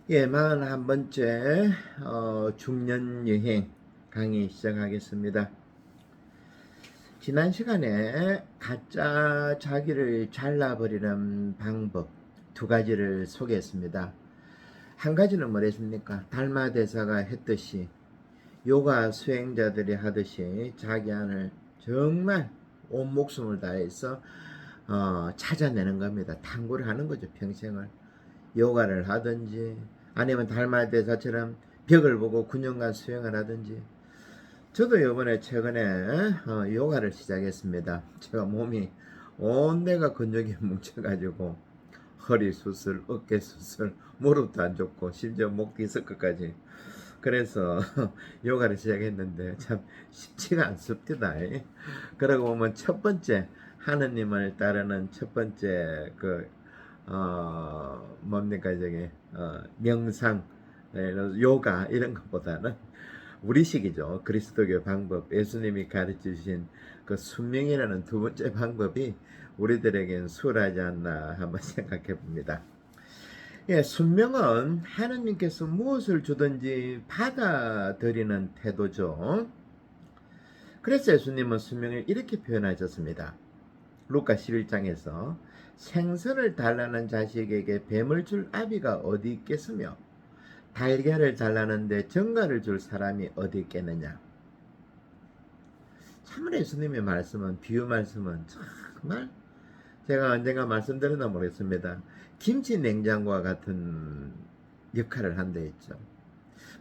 예, 41번째 중년 여행 강의 시작하겠습니다. 지난 시간에 가짜 자기를 잘라버리는 방법 두 가지를 소개했습니다. 한 가지는 뭐랬습니까? 달마 대사가 했듯이 요가 수행자들이 하듯이 자기 안을 정말 온 목숨을 다해서 찾아내는 겁니다. 탐구를 하는 거죠, 평생을. 요가를 하든지 아니면 달마 대사처럼 벽을 보고 9년간 수행을 하든지. 저도 요번에 최근에 요가를 시작했습니다. 제가 몸이 온 데가 근육이 뭉쳐가지고 허리 수술, 어깨 수술, 무릎도 안 좋고 심지어 목 디스크까지. 그래서 요가를 시작했는데 참 쉽지가 않습니다. 그러고 보면 첫 번째 하느님을 따르는 첫 번째 뭡니까 저게 명상, 요가 이런 것보다는 우리식이죠. 그리스도교 방법, 예수님이 가르쳐 주신 그 순명이라는 두 번째 방법이 우리들에겐 수월하지 않나 한번 생각해 봅니다. 예, 순명은 하느님께서 무엇을 주든지 받아들이는 태도죠. 그래서 예수님은 순명을 이렇게 표현하셨습니다. 루카 11장에서 생선을 달라는 자식에게 뱀을 줄 아비가 어디 있겠으며 달걀을 달라는데 정갈을 줄 사람이 어디 있겠느냐. 참으로 예수님의 말씀은, 비유 말씀은 정말 제가 언젠가 말씀드렸나 모르겠습니다. 김치 냉장고와 같은 역할을 한다 했죠.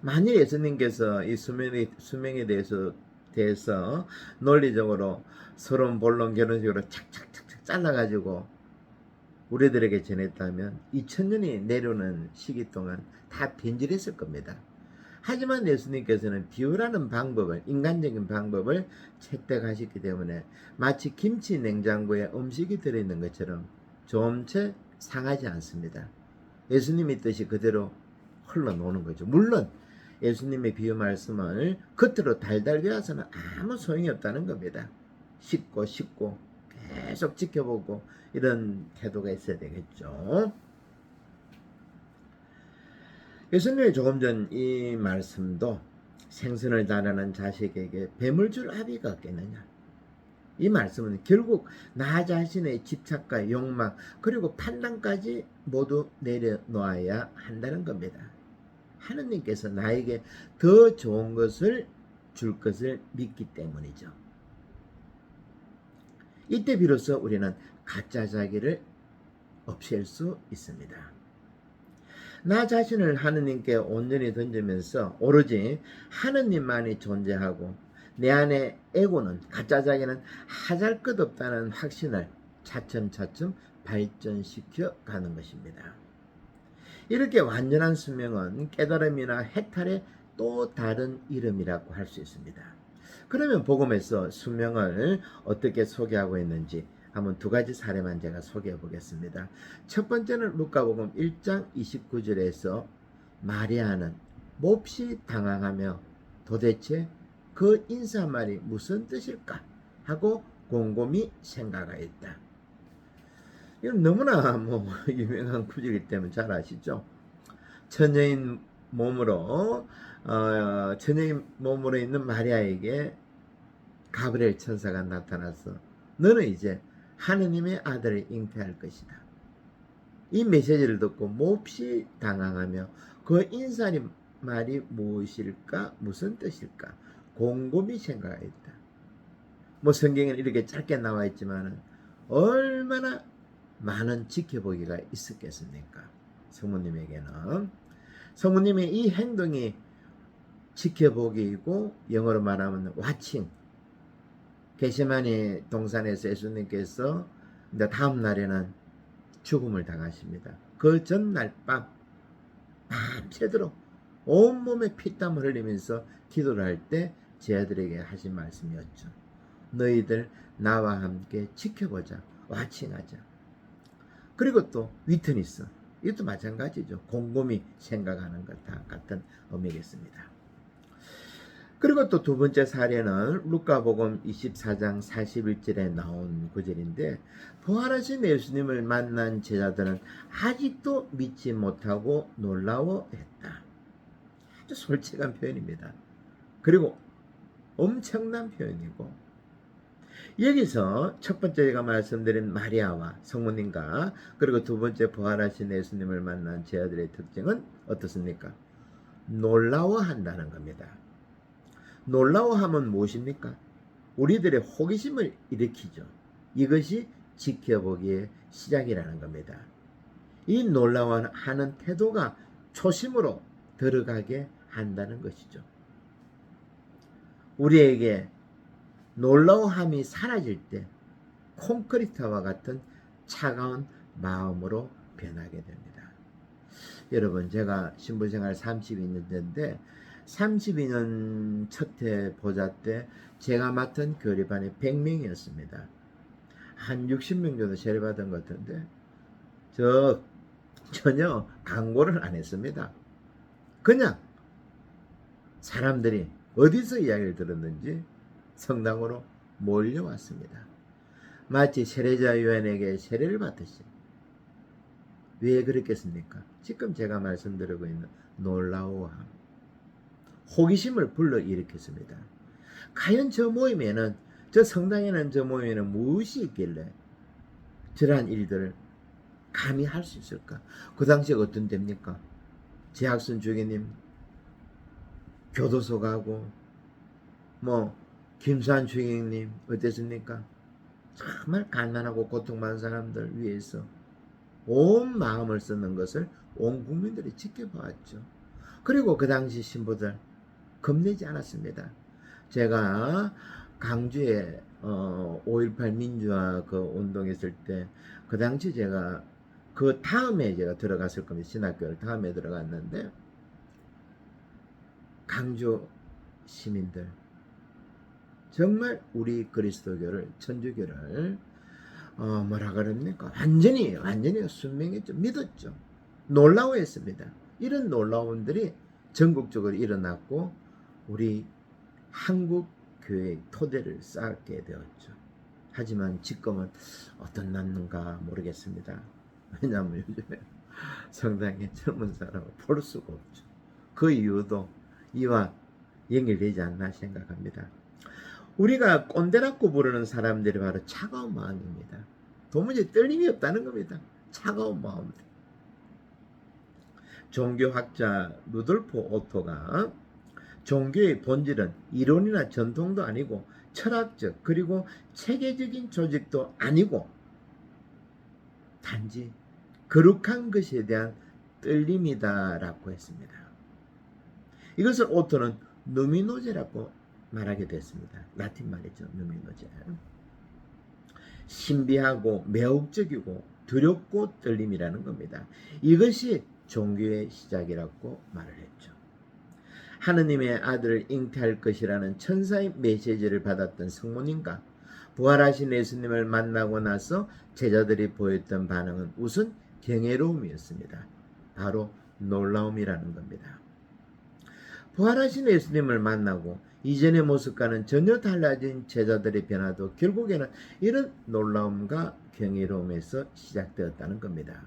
만일 예수님께서 이 수명에 대해서 논리적으로 서론 본론 결혼식으로 착착착착 잘라가지고 우리들에게 전했다면 2000년이 내려오는 시기 동안 다 변질했을 겁니다. 하지만 예수님께서는 비유라는 방법을, 인간적인 방법을 채택하셨기 때문에 마치 김치 냉장고에 음식이 들어있는 것처럼 좀채 상하지 않습니다. 예수님의 뜻이 그대로 흘러노는 거죠. 물론 예수님의 비유 말씀을 겉으로 달달 배워서는 아무 소용이 없다는 겁니다. 씹고 계속 지켜보고 이런 태도가 있어야 되겠죠. 예수님이 조금 전 이 말씀도 생선을 달라는 자식에게 뱀을 줄 아비가 없겠느냐. 이 말씀은 결국 나 자신의 집착과 욕망 그리고 판단까지 모두 내려놓아야 한다는 겁니다. 하느님께서 나에게 더 좋은 것을 줄 것을 믿기 때문이죠. 이때 비로소 우리는 가짜 자기를 없앨 수 있습니다. 나 자신을 하느님께 온전히 던지면서 오로지 하느님만이 존재하고 내 안에 에고는, 가짜 자기는 하잘 것 없다는 확신을 차츰차츰 발전시켜 가는 것입니다. 이렇게 완전한 수명은 깨달음이나 해탈의 또 다른 이름이라고 할 수 있습니다. 그러면 복음에서 수명을 어떻게 소개하고 있는지 한번 두 가지 사례만 제가 소개해 보겠습니다. 첫 번째는 루카복음 1장 29절에서 마리아는 몹시 당황하며 도대체 그 인사말이 무슨 뜻일까 하고 곰곰이 생각하였다. 이건 너무나 유명한 구절이기 때문에 잘 아시죠? 처녀인 몸으로 있는 마리아에게 가브리엘 천사가 나타나서 너는 이제 하느님의 아들을 잉태할 것이다. 이 메시지를 듣고 몹시 당황하며 그 인사의 말이 무엇일까, 무슨 뜻일까 곰곰이 생각했다. 성경에는 이렇게 짧게 나와 있지만 얼마나 많은 지켜보기가 있었겠습니까? 성모님에게는. 성모님의 이 행동이 지켜보기이고 영어로 말하면 watching. 게세마니 동산에서 예수님께서 다음 날에는 죽음을 당하십니다. 그 전날 밤새도록 온몸에 피땀을 흘리면서 기도를 할 때 제 아들에게 하신 말씀이었죠. 너희들 나와 함께 지켜보자. 와칭하자. 그리고 또 위트니스. 이것도 마찬가지죠. 곰곰이 생각하는 것 다 같은 의미겠습니다. 그리고 또 두 번째 사례는 루카복음 24장 41절에 나온 구절인데, 부활하신 예수님을 만난 제자들은 아직도 믿지 못하고 놀라워했다. 아주 솔직한 표현입니다. 그리고 엄청난 표현이고, 여기서 첫 번째 제가 말씀드린 마리아와 성모님과 그리고 두 번째 부활하신 예수님을 만난 제자들의 특징은 어떻습니까? 놀라워한다는 겁니다. 놀라워하면 무엇입니까? 우리들의 호기심을 일으키죠. 이것이 지켜보기의 시작이라는 겁니다. 이 놀라워하는 태도가 초심으로 들어가게 한다는 것이죠. 우리에게 놀라워함이 사라질 때 콘크리트와 같은 차가운 마음으로 변하게 됩니다. 여러분, 제가 신부생활 32년 됐는데 32년 첫해 보자 때 제가 맡은 교리반이 100명이었습니다. 한 60명 정도 세례받은 것 같은데 전혀 광고를 안 했습니다. 그냥 사람들이 어디서 이야기를 들었는지 성당으로 몰려왔습니다. 마치 세례자 요한에게 세례를 받듯이. 왜 그랬겠습니까? 지금 제가 말씀드리고 있는 놀라워함, 호기심을 불러일으켰습니다. 과연 저 모임에는, 저 성당에는, 저 모임에는 무엇이 있길래 저러한 일들을 감히 할 수 있을까? 그 당시에 어떤 때입니까? 재학선 주교님 교도소 가고, 김수환 주교님 어땠습니까? 정말 가난하고 고통받는 사람들 위해서 온 마음을 쓰는 것을 온 국민들이 지켜보았죠. 그리고 그 당시 신부들 겁내지 않았습니다. 제가 강주에 5.18 민주화 그 운동했을 때, 그 당시 제가 그 다음에 제가 들어갔을 겁니다. 신학교를 다음에 들어갔는데, 강주 시민들 정말 우리 그리스도교를, 천주교를 뭐라 그럽니까? 완전히 순명했죠. 믿었죠. 놀라워했습니다. 이런 놀라움들이 전국적으로 일어났고 우리 한국 교회의 토대를 쌓게 되었죠. 하지만 지금은 어떤 났는가 모르겠습니다. 왜냐하면 요즘에 성당에 젊은 사람을 볼 수가 없죠. 그 이유도 이와 연결되지 않나 생각합니다. 우리가 꼰대라고 부르는 사람들이 바로 차가운 마음입니다. 도무지 떨림이 없다는 겁니다. 차가운 마음. 종교학자 루돌프 오토가 종교의 본질은 이론이나 전통도 아니고 철학적 그리고 체계적인 조직도 아니고 단지 거룩한 것에 대한 떨림이다라고 했습니다. 이것을 오토는 누미노제라고 말하게 됐습니다. 라틴 말이죠. 누미노제. 신비하고 매혹적이고 두렵고 떨림이라는 겁니다. 이것이 종교의 시작이라고 말을 했죠. 하느님의 아들을 잉태할 것이라는 천사의 메시지를 받았던 성모님과 부활하신 예수님을 만나고 나서 제자들이 보였던 반응은 우선 경외로움이었습니다. 바로 놀라움이라는 겁니다. 부활하신 예수님을 만나고 이전의 모습과는 전혀 달라진 제자들의 변화도 결국에는 이런 놀라움과 경이로움에서 시작되었다는 겁니다.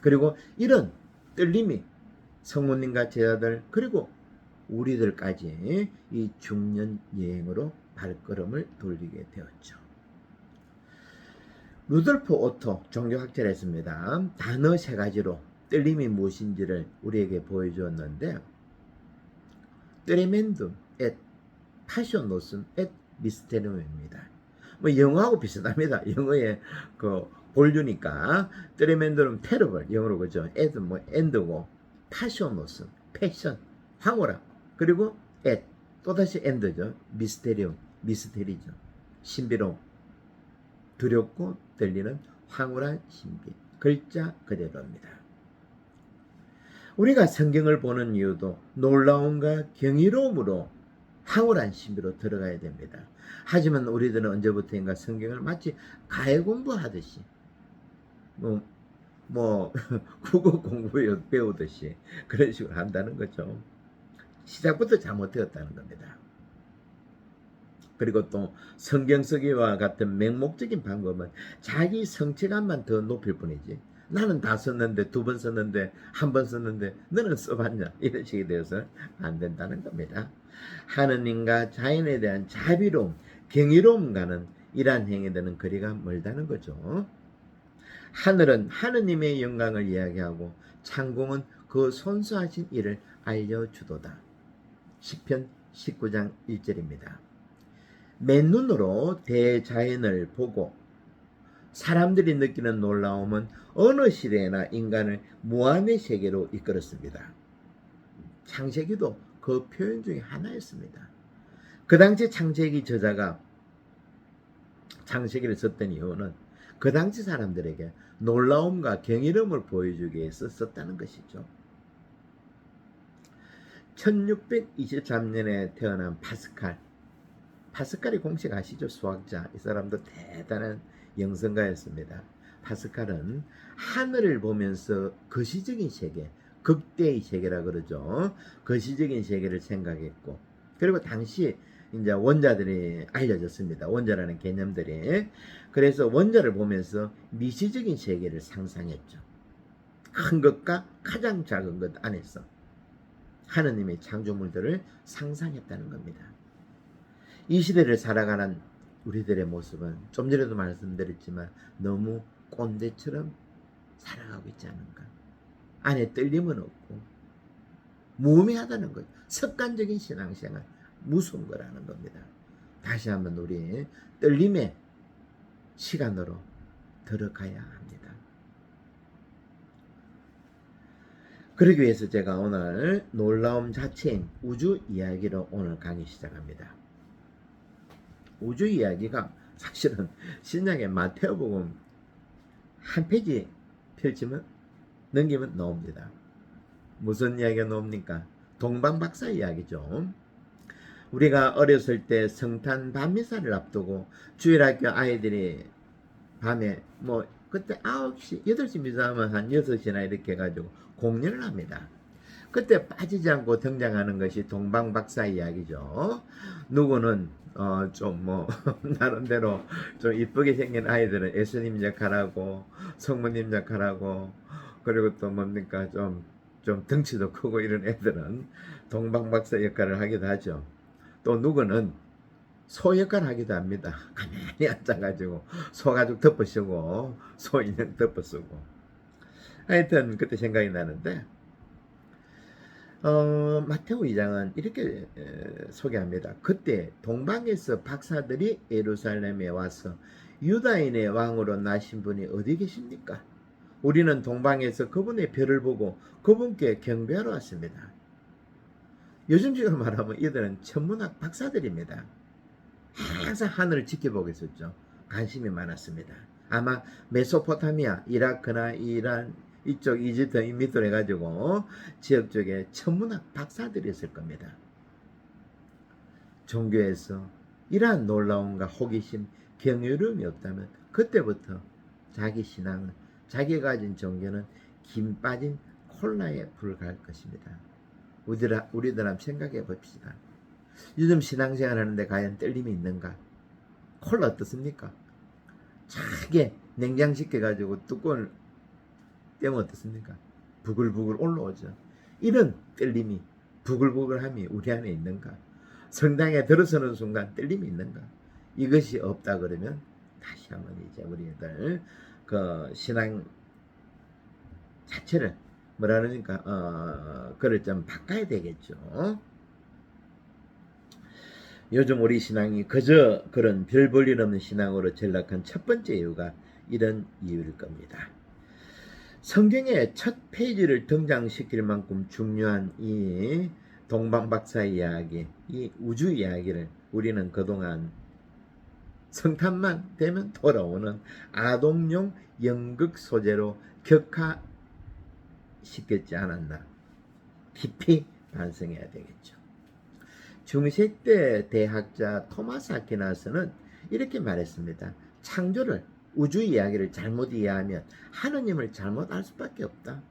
그리고 이런 떨림이 성모님과 제자들 그리고 우리들까지 이 중년 여행으로 발걸음을 돌리게 되었죠. 루돌프 오토 종교학자를 했습니다. 단어 세 가지로 떨림이 무엇인지를 우리에게 보여주었는데, 트레멘둠 앳 파쇼노슴 앳 미스테리움입니다. 영어하고 비슷합니다. 영어의 그 본류니까 트레멘둠 테러블 영어로 그죠. 앳 엔드고 파쇼노슴 패션 황홀함 그리고 앳 또다시 엔드죠. 미스테리움 미스테리죠. 신비로움 두렵고 떨리는 황홀한 신비 글자 그대로입니다. 우리가 성경을 보는 이유도 놀라움과 경이로움으로 황홀한 신비로 들어가야 됩니다. 하지만 우리들은 언제부터인가 성경을 마치 가해 공부하듯이 국어 공부 배우듯이 그런 식으로 한다는 거죠. 시작부터 잘못되었다는 겁니다. 그리고 또 성경 쓰기와 같은 맹목적인 방법은 자기 성취감만 더 높일 뿐이지, 나는 다 썼는데, 2번 썼는데, 1번 썼는데 너는 써봤냐, 이런 식이 되어서 안 된다는 겁니다. 하느님과 자연에 대한 자비로움, 경이로움과는 이러한 행위들은 거리가 멀다는 거죠. 하늘은 하느님의 영광을 이야기하고 창공은 그 손수하신 일을 알려주도다. 시편 19장 1절입니다. 맨눈으로 대자연을 보고 사람들이 느끼는 놀라움은 어느 시대나 인간을 무한의 세계로 이끌었습니다. 창세기도 그 표현 중에 하나였습니다. 그 당시 창세기 저자가 창세기를 썼던 이유는 그 당시 사람들에게 놀라움과 경이로움을 보여주기 위해서 썼다는 것이죠. 1623년에 태어난 파스칼이 공식 아시죠? 수학자. 이 사람도 대단한 영성가였습니다. 파스칼은 하늘을 보면서 거시적인 세계, 극대의 세계라 그러죠. 거시적인 세계를 생각했고, 그리고 당시 이제 원자들이 알려졌습니다. 원자라는 개념들이. 그래서 원자를 보면서 미시적인 세계를 상상했죠. 큰 것과 가장 작은 것 안에서 하느님의 창조물들을 상상했다는 겁니다. 이 시대를 살아가는 우리들의 모습은 좀 전에도 말씀드렸지만 너무 꼰대처럼 살아가고 있지 않은가. 안에 떨림은 없고 무의미하다는 거죠. 습관적인 신앙생활, 무서운 거라는 겁니다. 다시 한번 우리 떨림의 시간으로 들어가야 합니다. 그러기 위해서 제가 오늘 놀라움 자체인 우주 이야기로 오늘 강의 시작합니다. 우주 이야기가 사실은 신약의 마태복음 한 페이지 펼치면 넘기면 나옵니다. 무슨 이야기가 나옵니까? 동방박사 이야기죠. 우리가 어렸을 때 성탄 밤미사를 앞두고 주일학교 아이들이 밤에 그때 9시, 8시 미사하면 한 6시나 이렇게 해가지고 공연을 합니다. 그때 빠지지 않고 등장하는 것이 동방박사 이야기죠. 누구는 나름대로 좀 이쁘게 생긴 아이들은 예수님 역할하고 성모님 역할하고, 그리고 또 뭡니까 좀 덩치도 크고 이런 애들은 동방박사 역할을 하기도 하죠. 또 누구는 소 역할 하기도 합니다. 가만히 앉아가지고 소가죽 덮어쓰고 소 인형 덮어쓰고. 하여튼 그때 생각이 나는데 마태오 2장은 이렇게 소개합니다. 그때 동방에서 박사들이 예루살렘에 와서 유다인의 왕으로 나신 분이 어디 계십니까? 우리는 동방에서 그분의 별을 보고 그분께 경배하러 왔습니다. 요즘식으로 말하면 이들은 천문학 박사들입니다. 항상 하늘을 지켜보고 있었죠. 관심이 많았습니다. 아마 메소포타미아, 이라크나 이란 이쪽 이집트 밑으로 해가지고 지역 쪽에 천문학 박사들이었을 겁니다. 종교에서 이러한 놀라움과 호기심, 경이로움이 없다면 그때부터 자기 신앙은, 자기가 가진 종교는 김 빠진 콜라에 불과할 것입니다. 우리들 한번 생각해 봅시다. 요즘 신앙생활 하는데 과연 떨림이 있는가? 콜라 어떻습니까? 차게 냉장시켜가지고 뚜껑을 떼면 어떻습니까? 부글부글 올라오죠. 이런 떨림이, 부글부글함이 우리 안에 있는가? 성당에 들어서는 순간 떨림이 있는가? 이것이 없다 그러면 다시 한번 이제 우리들 그 신앙 자체를 뭐라 그러니까 그걸 좀 바꿔야 되겠죠. 요즘 우리 신앙이 그저 그런 별 볼 일 없는 신앙으로 전락한 첫 번째 이유가 이런 이유일 겁니다. 성경의 첫 페이지를 등장시킬 만큼 중요한 이 동방박사 이야기, 이 우주 이야기를 우리는 그동안 성탄만 되면 돌아오는 아동용 연극 소재로 격화시켰지 않았나, 깊이 반성해야 되겠죠. 중세때 대학자 토마스 아퀴나스는 이렇게 말했습니다. 창조를, 우주 이야기를 잘못 이해하면 하느님을 잘못 알 수밖에 없다.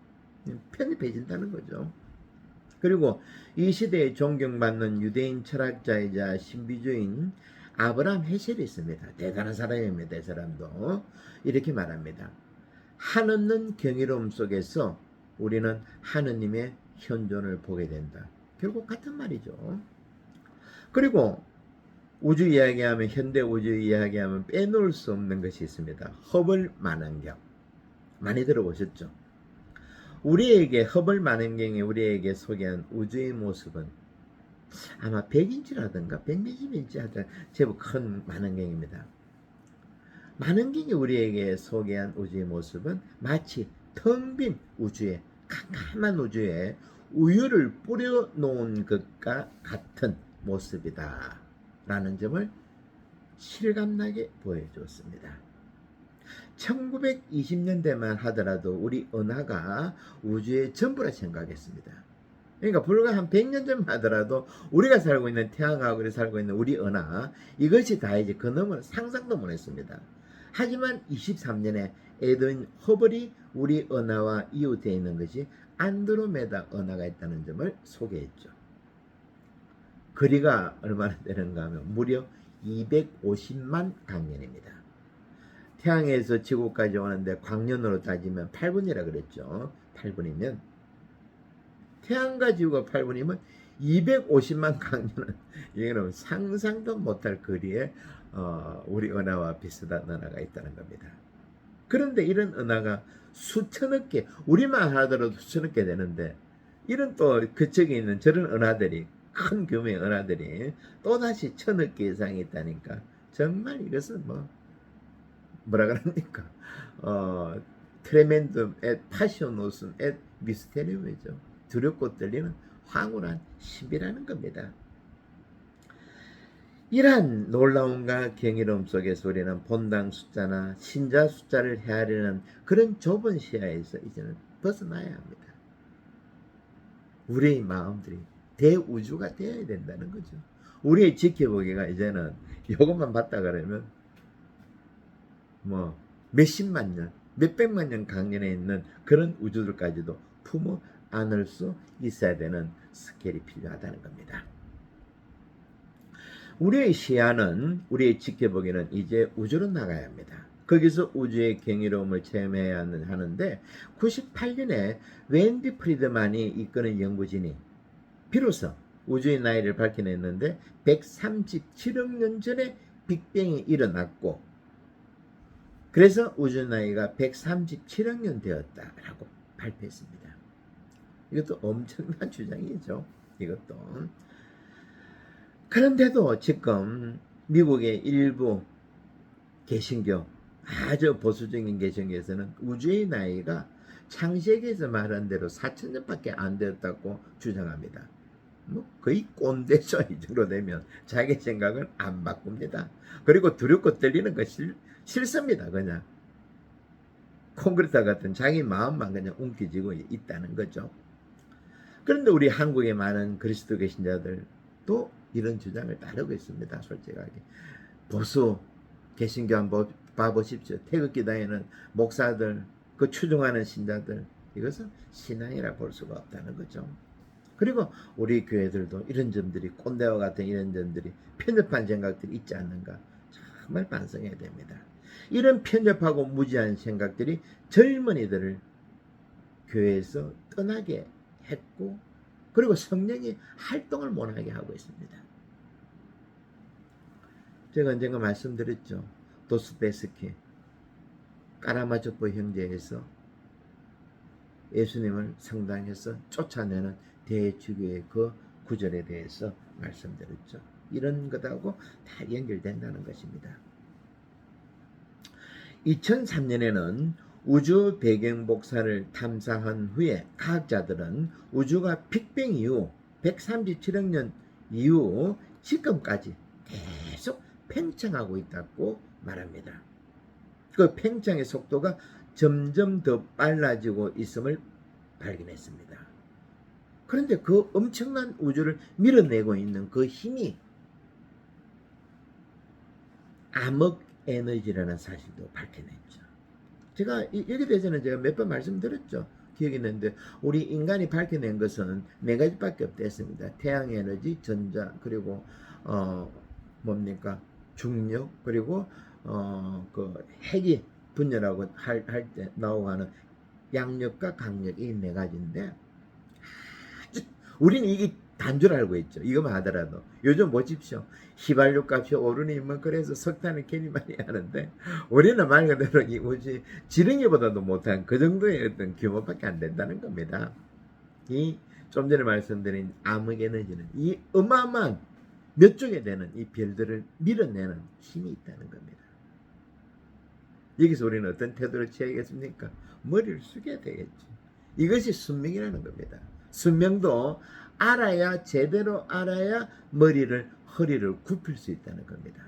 편입해진다는 거죠. 그리고 이 시대에 존경받는 유대인 철학자이자 신비주의인 아브라함 헤셀이 있습니다. 대단한 사람입니다. 이 사람도 이렇게 말합니다. 한없는 경이로움 속에서 우리는 하느님의 현존을 보게 된다. 결국 같은 말이죠. 그리고 우주 이야기하면, 현대 우주 이야기하면 빼놓을 수 없는 것이 있습니다. 허블 망원경. 많이 들어보셨죠? 우리에게 허블 망원경이 우리에게 소개한 우주의 모습은 아마 100인치라든가 100몇십 인치 하여튼 제법 큰 망원경입니다. 망원경이 우리에게 소개한 우주의 모습은 마치 텅 빈 우주에, 캄캄한 우주에 우유를 뿌려놓은 것과 같은 모습이다 라는 점을 실감나게 보여주었습니다. 1920년대만 하더라도 우리 은하가 우주의 전부라 생각했습니다. 그러니까 불과 한 100년 전만 하더라도 우리가 살고 있는 태양하고 살고 있는 우리 은하, 이것이 다 이제 그 너머는 상상도 못했습니다. 하지만 23년에 에드윈 허블이 우리 은하와 이웃되어 있는 것이 안드로메다 은하가 있다는 점을 소개했죠. 거리가 얼마나 되는가 하면 무려 250만 광년입니다. 태양에서 지구까지 오는데 광년으로 따지면 8분이라 그랬죠. 8분이면 태양과 지구가 8분이면 250만 광년은 이거는 상상도 못할 거리에 우리 은하와 비슷한 은하가 있다는 겁니다. 그런데 이런 은하가 수천억 개, 우리만 하더라도 수천억 개 되는데 이런 또 그쪽에 있는 저런 은하들이, 큰 규모의 은하들이 또다시 천억 개 이상이 있다니까 정말 이것은 뭐라 그럽니까? 트레멘둠 앳 파시오노슨 앳 미스테리움이죠. 두렵고 떨리는 황홀한 신비라는 겁니다. 이러한 놀라움과 경이로움 속에서 우리는 본당 숫자나 신자 숫자를 헤아리는 그런 좁은 시야에서 이제는 벗어나야 합니다. 우리의 마음들이 대우주가 되어야 된다는 거죠. 우리의 지켜보기가 이제는 이것만 봤다 그러면 몇십만 년, 몇백만 년 강연에 있는 그런 우주들까지도 품어 안을 수 있어야 되는 스케일이 필요하다는 겁니다. 우리의 시야는, 우리의 지켜보기는 이제 우주로 나가야 합니다. 거기서 우주의 경이로움을 체험해야 하는데 98년에 웬디 프리드만이 이끄는 연구진이 비로소 우주의 나이를 밝혀냈는데 137억 년 전에 빅뱅이 일어났고 그래서 우주 나이가 137억 년 되었다라고 발표했습니다. 이것도 엄청난 주장이죠. 이것도. 그런데도 지금 미국의 일부 개신교, 아주 보수적인 개신교에서는 우주의 나이가 창세기에서 말한 대로 4,000년밖에 안 되었다고 주장합니다. 거의 꼰대죠. 이 정도 되면 자기 생각을 안 바꿉니다. 그리고 두렵고 떨리는 거 싫습니다. 그냥 콘크리트 같은 자기 마음만 그냥 움켜쥐고 있다는 거죠. 그런데 우리 한국의 많은 그리스도 개신자들도 이런 주장을 따르고 있습니다. 솔직하게. 보수 개신교 한번 봐보십시오. 태극기 다니는 목사들, 그 추종하는 신자들, 이것은 신앙이라 볼 수가 없다는 거죠. 그리고 우리 교회들도 이런 점들이, 꼰대와 같은 이런 점들이, 편협한 생각들이 있지 않는가 정말 반성해야 됩니다. 이런 편협하고 무지한 생각들이 젊은이들을 교회에서 떠나게 했고 그리고 성령이 활동을 못하게 하고 있습니다. 제가 언젠가 말씀드렸죠. 도스토옙스키 까라마조프 형제에서 예수님을 성당에서 쫓아내는 대주교의 그 구절에 대해서 말씀드렸죠. 이런 것하고 다 연결된다는 것입니다. 2003년에는 우주 배경 복사를 탐사한 후에 과학자들은 우주가 빅뱅 이후 137억 년 이후 지금까지 계속 팽창하고 있다고 말합니다. 그 팽창의 속도가 점점 더 빨라지고 있음을 발견했습니다. 그런데 그 엄청난 우주를 밀어내고 있는 그 힘이 암흑 에너지라는 사실도 밝혀냈죠. 제가 여기에 대해서는 제가 몇 번 말씀드렸죠. 기억이 있는데 우리 인간이 밝혀낸 것은 네 가지밖에 없댔습니다. 태양 에너지, 전자, 그리고 뭡니까? 중력 그리고 그 핵이 분열하고 할 때 나오고 하는 양력과 강력 이 네 가지인데 우리는 이게 단 줄 알고 있죠. 이거만 하더라도 요즘 보십시오. 휘발유 값이 오르니 뭐 그래서 석탄을 괜히 많이 하는데 우리는 말 그대로 이 뭐지 지렁이보다도 못한 그 정도의 어떤 규모밖에 안 된다는 겁니다. 이 좀 전에 말씀드린 암흑 에너지는 이 어마어마한 몇 쪽에 되는 이 별들을 밀어내는 힘이 있다는 겁니다. 여기서 우리는 어떤 태도를 취하겠습니까? 머리를 숙여야 되겠지. 이것이 순명이라는 겁니다. 순명도 알아야 제대로 알아야 허리를 굽힐 수 있다는 겁니다.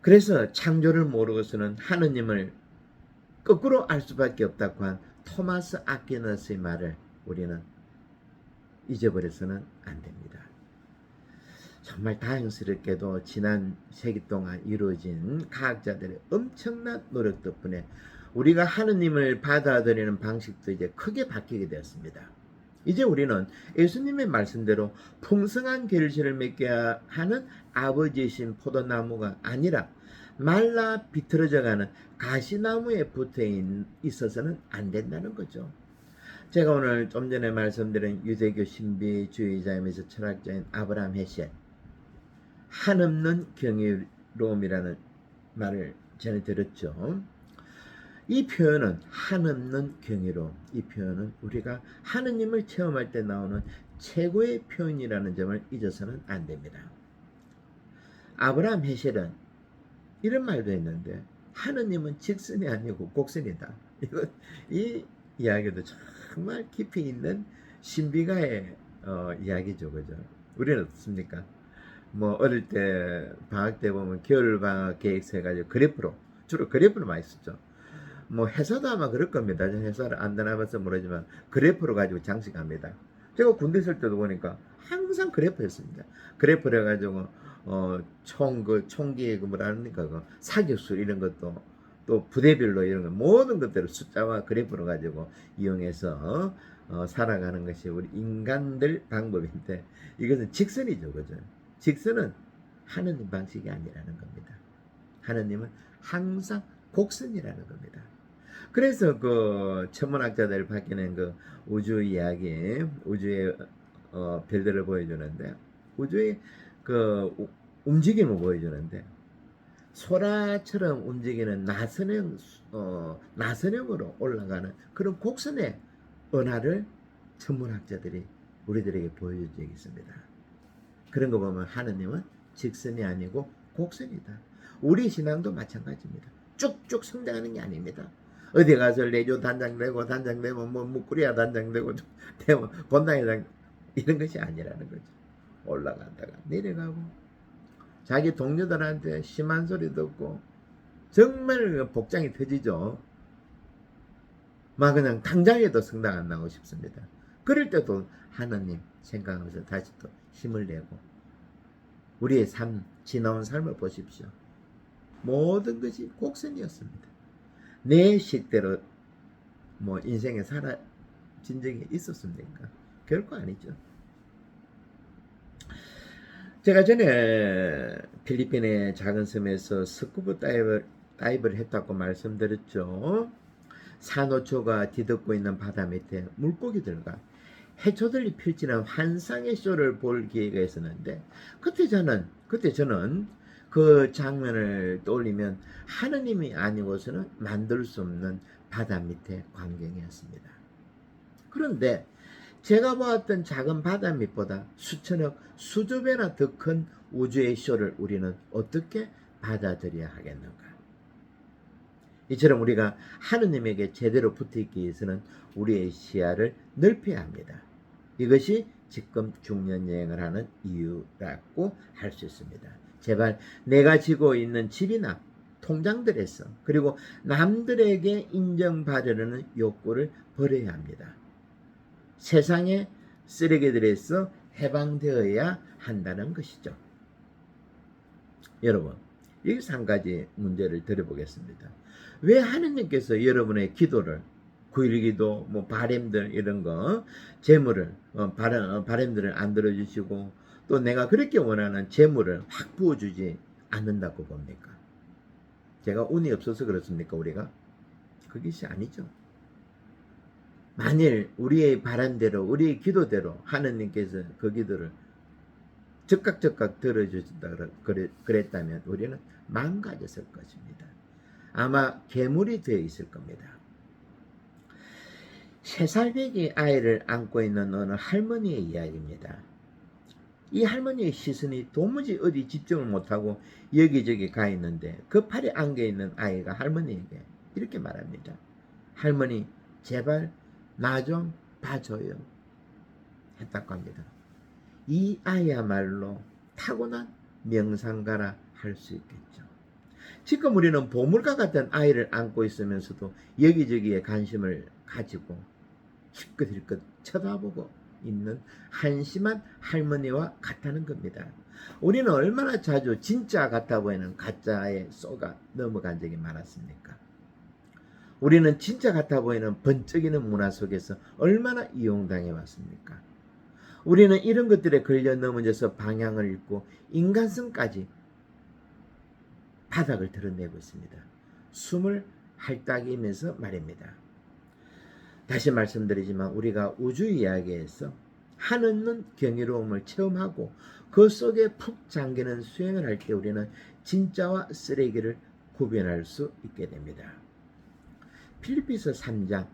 그래서 창조를 모르고서는 하느님을 거꾸로 알 수밖에 없다고 한 토마스 아퀴나스의 말을 우리는 잊어버려서는 안 됩니다. 정말 다행스럽게도 지난 세기 동안 이루어진 과학자들의 엄청난 노력 덕분에 우리가 하느님을 받아들이는 방식도 이제 크게 바뀌게 되었습니다. 이제 우리는 예수님의 말씀대로 풍성한 결실을 맺게 하는 아버지이신 포도나무가 아니라 말라 비틀어져가는 가시나무에 붙어 있어서는 안 된다는 거죠. 제가 오늘 좀 전에 말씀드린 유대교 신비주의자이면서 철학자인 아브라함 헤셀 한없는 경이로움이라는 말을 전에 들었죠. 이 표현은 한없는 경이로움, 이 표현은 우리가 하느님을 체험할 때 나오는 최고의 표현이라는 점을 잊어서는 안 됩니다. 아브라함 헤셀은 이런 말도 했는데 하느님은 직선이 아니고 곡선이다. 이 이야기도 정말 깊이 있는 신비가의 이야기죠, 그죠? 우리는 어떻습니까? 뭐 어릴 때 방학 때 보면 겨울 방학 계획서 해가지고 주로 그래프로 많이 썼죠. 뭐 회사도 아마 그럴 겁니다. 회사를 안 다녀봐서 모르지만 그래프로 가지고 장식합니다. 제가 군대 있을 때도 보니까 항상 그래프였습니다. 그래프를 해가지고 총기 뭐라 합니까 그 사격술 이런 것도 또 부대별로 이런 거 모든 것들을 숫자와 그래프로 가지고 이용해서 살아가는 것이 우리 인간들 방법인데 이것은 직선이죠, 그죠? 직선은 하느님 방식이 아니라는 겁니다. 하느님은 항상 곡선이라는 겁니다. 그래서 그 천문학자들 밝혀낸 그 우주 이야기, 우주의 별들을 보여주는데 우주의 그 움직임을 보여주는데 소라처럼 움직이는 나선형으로 올라가는 그런 곡선의 은하를 천문학자들이 우리들에게 보여준 적이 있습니다. 그런 거 보면 하느님은 직선이 아니고 곡선이다. 우리 신앙도 마찬가지입니다. 쭉쭉 성장하는 게 아닙니다. 어디 가서 내조 단장 되고 뭐 무꾸리야 단장 되고 본당에 이런 것이 아니라는 거죠. 올라간다가 내려가고 자기 동료들한테 심한 소리 듣고 정말 복장이 터지죠. 막 그냥 당장에도 성당 안 나오고 싶습니다. 그럴 때도 하나님 생각하면서 다시 또 힘을 내고 우리의 지나온 삶을 보십시오. 모든 것이 곡선이었습니다. 내 식대로 뭐 인생에 살아진 적이 있었습니까? 결코 아니죠. 제가 전에 필리핀의 작은 섬에서 스쿠버 다이브를 했다고 말씀드렸죠. 산호초가 뒤덮고 있는 바다 밑에 물고기들과 해초들이 펼치는 환상의 쇼를 볼 기회가 있었는데 그때 저는 그 장면을 떠올리면 하느님이 아니고서는 만들 수 없는 바다 밑의 광경이었습니다. 그런데 제가 보았던 작은 바다 밑보다 수천억, 수조 배나 더 큰 우주의 쇼를 우리는 어떻게 받아들여야 하겠는가? 이처럼 우리가 하느님에게 제대로 붙어있기 위해서는 우리의 시야를 넓혀야 합니다. 이것이 지금 중년 여행을 하는 이유라고 할 수 있습니다. 제발 내가 지고 있는 집이나 통장들에서 그리고 남들에게 인정받으려는 욕구를 버려야 합니다. 세상의 쓰레기들에서 해방되어야 한다는 것이죠. 여러분, 여기서 한 가지 문제를 드려보겠습니다. 왜 하느님께서 여러분의 기도를 9.1기도, 뭐 바램들 이런 거, 재물을 바램들을 안 들어주시고 또 내가 그렇게 원하는 재물을 확 부어주지 않는다고 봅니까? 제가 운이 없어서 그렇습니까, 우리가? 그것이 아니죠. 만일 우리의 바람대로, 우리의 기도대로 하느님께서 그 기도를 즉각 들어주신다 그랬다면 우리는 망가졌을 것입니다. 아마 괴물이 되어 있을 겁니다. 3살배기 아이를 안고 있는 어느 할머니의 이야기입니다. 이 할머니의 시선이 도무지 어디 집중을 못하고 여기저기 가 있는데 그 팔에 안겨 있는 아이가 할머니에게 이렇게 말합니다. 할머니, 제발 나 좀 봐줘요. 했다고 합니다. 이 아이야말로 타고난 명상가라 할 수 있겠죠. 지금 우리는 보물과 같은 아이를 안고 있으면서도 여기저기에 관심을 가지고 힐끗힐끗 쳐다보고 있는 한심한 할머니와 같다는 겁니다. 우리는 얼마나 자주 진짜 같아 보이는 가짜에 쏘가 넘어간 적이 많았습니까? 우리는 진짜 같아 보이는 번쩍이는 문화 속에서 얼마나 이용당해 왔습니까? 우리는 이런 것들에 걸려 넘어져서 방향을 잃고 인간성까지 바닥을 드러내고 있습니다. 숨을 헐떡이면서 말입니다. 다시 말씀드리지만 우리가 우주 이야기에서 한없는 경이로움을 체험하고 그 속에 푹 잠기는 수행을 할 때 우리는 진짜와 쓰레기를 구별할 수 있게 됩니다. 필리피서 3장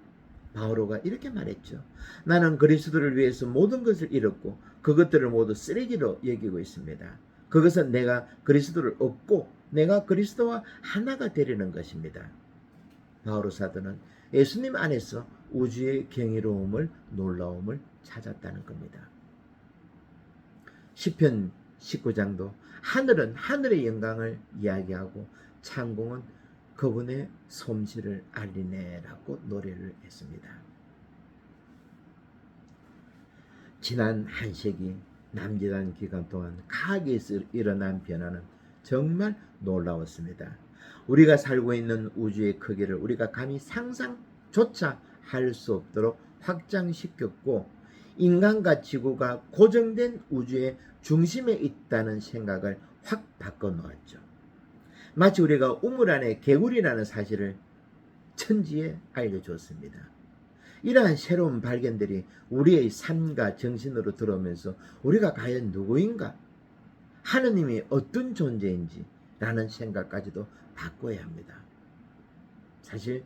바오로가 이렇게 말했죠. 나는 그리스도를 위해서 모든 것을 잃었고 그것들을 모두 쓰레기로 여기고 있습니다. 그것은 내가 그리스도를 얻고 내가 그리스도와 하나가 되려는 것입니다. 바오로 사도는 예수님 안에서 우주의 경이로움을 놀라움을 찾았다는 겁니다. 시편 19장도 하늘은 하늘의 영광을 이야기하고 창공은 그분의 솜씨를 알리네라고 노래를 했습니다. 지난 한 세기 남짓한 기간 동안 과학에서 일어난 변화는 정말 놀라웠습니다. 우리가 살고 있는 우주의 크기를 우리가 감히 상상조차 할 수 없도록 확장시켰고 인간과 지구가 고정된 우주의 중심에 있다는 생각을 확 바꿔놓았죠. 마치 우리가 우물 안에 개구리라는 사실을 천지에 알려주었습니다. 이러한 새로운 발견들이 우리의 삶과 정신으로 들어오면서 우리가 과연 누구인가? 하느님이 어떤 존재인지 라는 생각까지도 바꿔야 합니다. 사실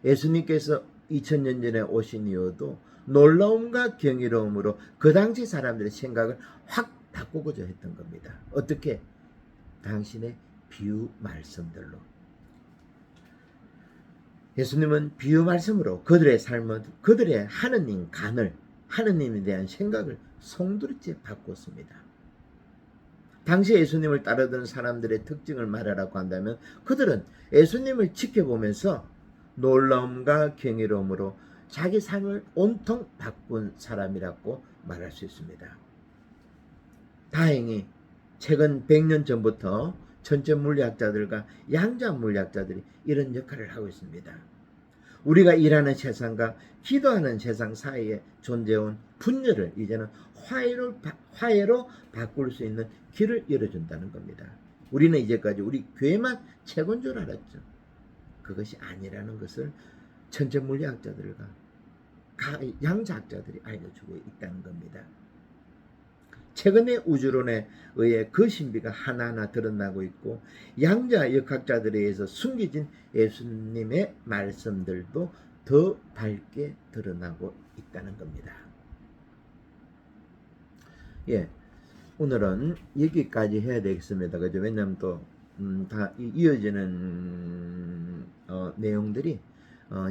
예수님께서 2000년 전에 오신 이유도 놀라움과 경이로움으로 그 당시 사람들의 생각을 확 바꾸고자 했던 겁니다. 어떻게? 당신의 비유 말씀들로. 예수님은 비유 말씀으로 그들의 삶은 그들의 하느님 간을 하느님에 대한 생각을 송두리째 바꿨습니다. 당시 예수님을 따르던 사람들의 특징을 말하라고 한다면 그들은 예수님을 지켜보면서 놀라움과 경이로움으로 자기 삶을 온통 바꾼 사람이라고 말할 수 있습니다. 다행히 최근 100년 전부터 천체 물리학자들과 양자 물리학자들이 이런 역할을 하고 있습니다. 우리가 일하는 세상과 기도하는 세상 사이에 존재해온 분열을 이제는 화해로 바꿀 수 있는 길을 열어준다는 겁니다. 우리는 이제까지 우리 교회만 최고인 줄 알았죠. 그것이 아니라는 것을 천체 물리학자들과 양자학자들이 알려주고 있다는 겁니다. 최근의 우주론에 의해 그 신비가 하나하나 드러나고 있고 양자 역학자들에 의해서 숨겨진 예수님의 말씀들도 더 밝게 드러나고 있다는 겁니다. 예, 오늘은 여기까지 해야 되겠습니다. 그죠? 왜냐하면 또 다 이어지는 내용들이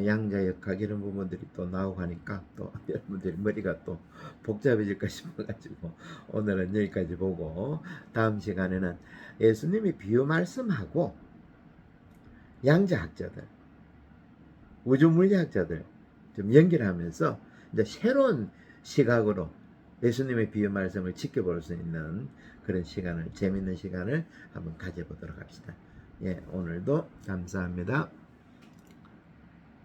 양자 역학 이런 부분들이 또 나오고 하니까 또 여러분들이 머리가 또 복잡해질까 싶어가지고 오늘은 여기까지 보고 다음 시간에는 예수님이 비유 말씀하고 양자학자들, 우주물리학자들 좀 연결하면서 이제 새로운 시각으로 예수님의 비유 말씀을 지켜볼 수 있는 그런 시간을, 재밌는 시간을 한번 가져보도록 합시다. 예, 오늘도 감사합니다.